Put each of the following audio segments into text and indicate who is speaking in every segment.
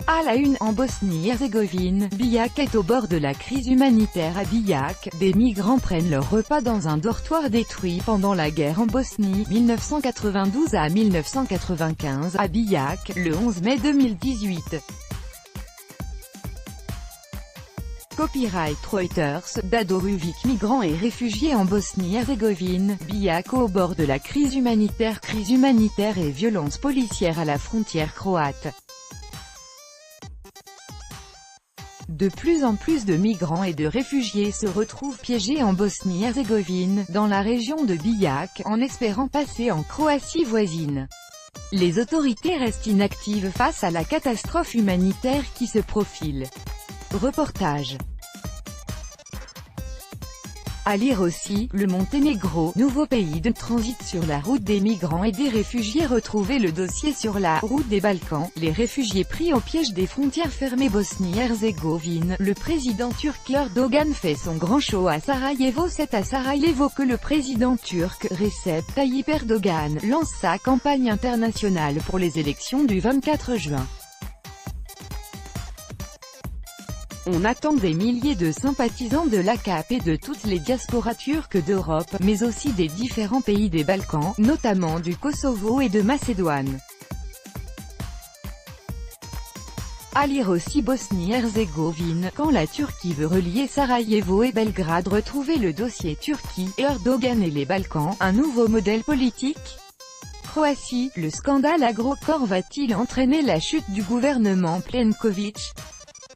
Speaker 1: À la une en Bosnie-Herzégovine, Bijak est au bord de la crise humanitaire. À Bijak, des migrants prennent leur repas dans un dortoir détruit pendant la guerre en Bosnie, 1992 à 1995, à Bijak, le 11 mai 2018. Copyright Reuters, Dadorovic. Migrants et réfugiés en Bosnie-Herzégovine, Bijak au bord de la crise humanitaire et violences policières à la frontière croate. De plus en plus de migrants et de réfugiés se retrouvent piégés en Bosnie-Herzégovine, dans la région de Bijak, en espérant passer en Croatie voisine. Les autorités restent inactives face à la catastrophe humanitaire qui se profile. Reportage. À lire aussi, le Monténégro, nouveau pays de transit sur la route des migrants et des réfugiés. Retrouvez le dossier sur la route des Balkans, les réfugiés pris au piège des frontières fermées. Bosnie-Herzégovine, le président turc Erdogan fait son grand show à Sarajevo. C'est à Sarajevo que le président turc, Recep Tayyip Erdogan, lance sa campagne internationale pour les élections du 24 juin. On attend des milliers de sympathisants de l'AKP et de toutes les diasporas turques d'Europe, mais aussi des différents pays des Balkans, notamment du Kosovo et de Macédoine. À lire aussi Bosnie-Herzégovine, quand la Turquie veut relier Sarajevo et Belgrade. Retrouvez le dossier Turquie, Erdogan et les Balkans, un nouveau modèle politique. Croatie, le scandale Agrokor va-t-il entraîner la chute du gouvernement Plenković?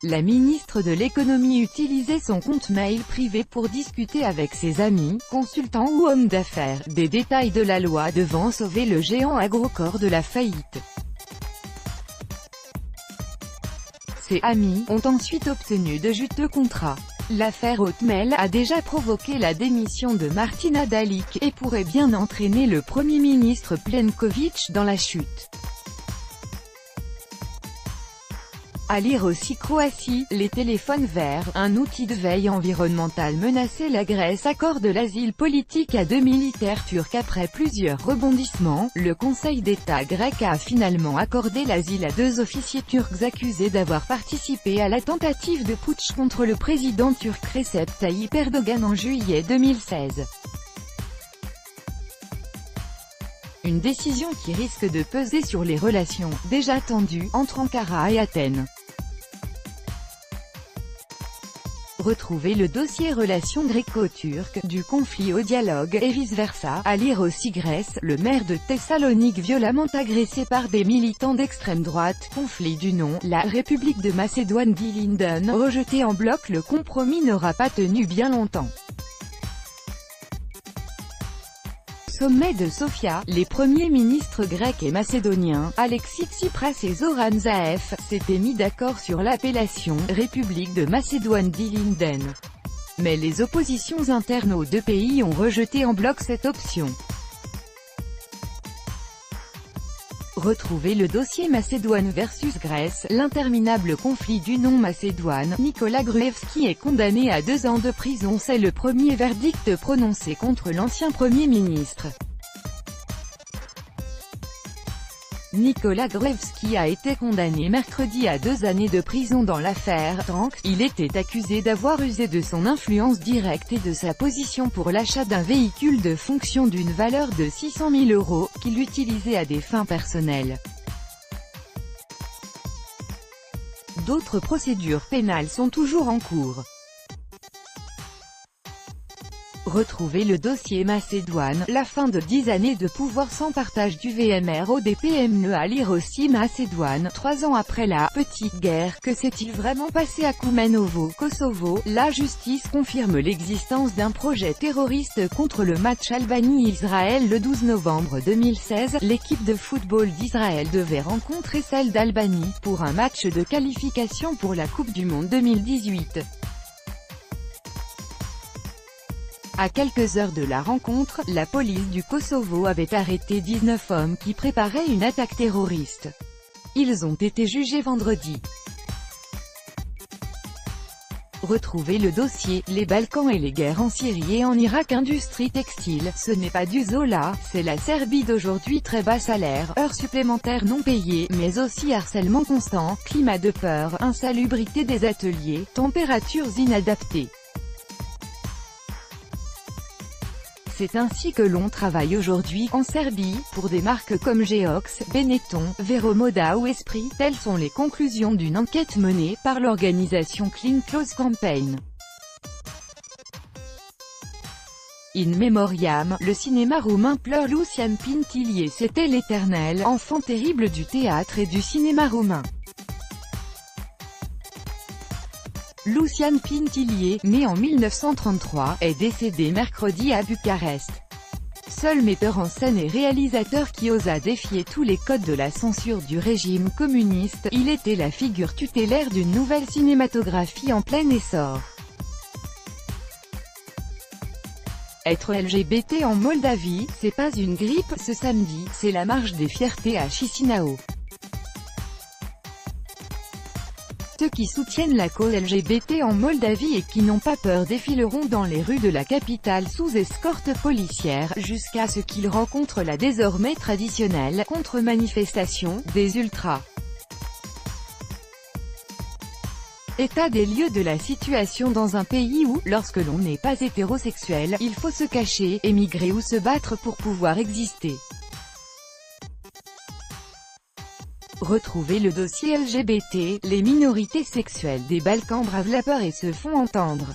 Speaker 1: La ministre de l'économie utilisait son compte mail privé pour discuter avec ses amis, consultants ou hommes d'affaires, des détails de la loi devant sauver le géant Agrokor de la faillite. Ses amis ont ensuite obtenu de juteux contrats. L'affaire Hotmail a déjà provoqué la démission de Martina Dalić, et pourrait bien entraîner le Premier ministre Plenković dans la chute. À lire aussi Croatie, les téléphones verts, un outil de veille environnementale menacé. La Grèce accorde l'asile politique à 2 militaires turcs. Après plusieurs rebondissements, le Conseil d'État grec a finalement accordé l'asile à 2 officiers turcs accusés d'avoir participé à la tentative de putsch contre le président turc Recep Tayyip Erdogan en juillet 2016. Une décision qui risque de peser sur les relations, déjà tendues, entre Ankara et Athènes. Retrouvez le dossier relations gréco-turques, du conflit au dialogue, et vice-versa. À lire aussi Grèce, le maire de Thessalonique violemment agressé par des militants d'extrême droite. Conflit du nom, la République de Macédoine dit Linden, rejeté en bloc. Le compromis n'aura pas tenu bien longtemps. Sommet de Sofia, les premiers ministres grecs et macédoniens, Alexis Tsipras et Zoran Zaev, s'étaient mis d'accord sur l'appellation « République de Macédoine dit Linden ». Mais les oppositions internes aux 2 pays ont rejeté en bloc cette option. Retrouvez le dossier Macédoine versus Grèce, l'interminable conflit du nom Macédoine. Nikola Gruevski est condamné à 2 ans de prison. C'est le premier verdict prononcé contre l'ancien Premier ministre. Nikola Gruevski a été condamné mercredi à 2 années de prison dans l'affaire Tank. Il était accusé d'avoir usé de son influence directe et de sa position pour l'achat d'un véhicule de fonction d'une valeur de 600 000 €, qu'il utilisait à des fins personnelles. D'autres procédures pénales sont toujours en cours. Retrouvez le dossier Macédoine, la fin de 10 années de pouvoir sans partage du VMR au DPMNE. À lire aussi Macédoine, 3 ans après la « petite guerre », que s'est-il vraiment passé à Kumanovo, Kosovo? La justice confirme l'existence d'un projet terroriste contre le match Albanie-Israël le 12 novembre 2016. L'équipe de football d'Israël devait rencontrer celle d'Albanie, pour un match de qualification pour la Coupe du Monde 2018. À quelques heures de la rencontre, la police du Kosovo avait arrêté 19 hommes qui préparaient une attaque terroriste. Ils ont été jugés vendredi. Retrouvez le dossier « Les Balkans et les guerres en Syrie et en Irak, industrie textile ». Ce n'est pas du Zola, c'est la Serbie d'aujourd'hui. Très bas salaire, heures supplémentaires non payées, mais aussi harcèlement constant, climat de peur, insalubrité des ateliers, températures inadaptées. C'est ainsi que l'on travaille aujourd'hui, en Serbie, pour des marques comme Geox, Benetton, Veromoda ou Esprit. Telles sont les conclusions d'une enquête menée par l'organisation Clean Clothes Campaign. In memoriam, le cinéma roumain pleure. Lucian Pintilier. C'était l'éternel enfant terrible du théâtre et du cinéma roumain. Lucian Pintilier, né en 1933, est décédé mercredi à Bucarest. Seul metteur en scène et réalisateur qui osa défier tous les codes de la censure du régime communiste, il était la figure tutélaire d'une nouvelle cinématographie en plein essor. Être LGBT en Moldavie, c'est pas une grippe. Ce samedi, c'est la marche des fiertés à Chisinau. Ceux qui soutiennent la cause LGBT en Moldavie et qui n'ont pas peur défileront dans les rues de la capitale sous escorte policière, jusqu'à ce qu'ils rencontrent la désormais traditionnelle contre-manifestation des ultras. État des lieux de la situation dans un pays où, lorsque l'on n'est pas hétérosexuel, il faut se cacher, émigrer ou se battre pour pouvoir exister. Retrouvez le dossier LGBT, les minorités sexuelles des Balkans bravent la peur et se font entendre.